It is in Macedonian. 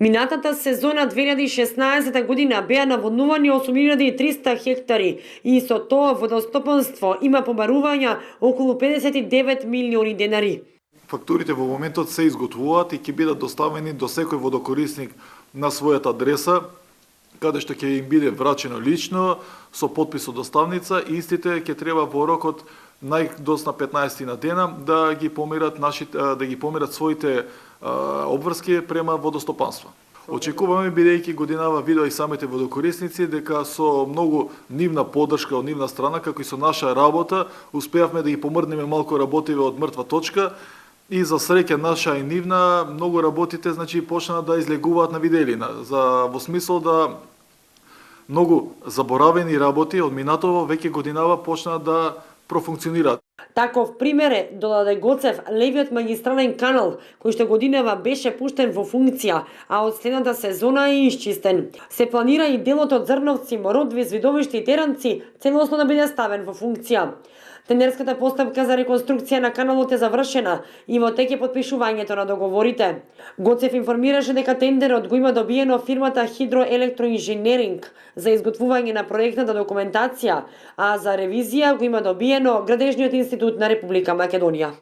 Минатата сезона 2016 година беа наводнувани 8300 хектари и со тоа водостопанство има побарувања околу 59 милиони денари. Фактурите во моментот се изготвуваат и ќе бидат доставени до секој водокорисник на својата адреса, каде што ќе им биде врачено лично со подпис од доставница и истите ќе треба во рокот најдосна 15 на дена да ги помират своите обврски према водостопанство. Очекуваме, бидејќи годинава видоа и самите водокорисници, дека со многу нивна поддршка од нивна страна, како и со наша работа, успеавме да ги помрднеме малку работиве од мртва точка и за среќа наша и нивна, многу работите почнаа да излегуваат на виделина, во смисол да многу заборавени работи од минатово веќе годинава почнаа да профункционираат. Таков пример е додаде Гоцев левиот магистрален канал, кој што годинава беше пуштен во функција, а од следната сезона е исчистен. Се планира и делот од Зрновци, Мородви, Звидовиште и Теранци целосно да биде ставен во функција. Тендерската постапка за реконструкција на каналот е завршена и во тек е подпишувањето на договорите. Гоцев информираше дека тендерот го има добиено фирмата Хидроелектроинженеринг за изготвување на проектната документација, а за ревизија го има добиено Градежниот институт на Република Македонија.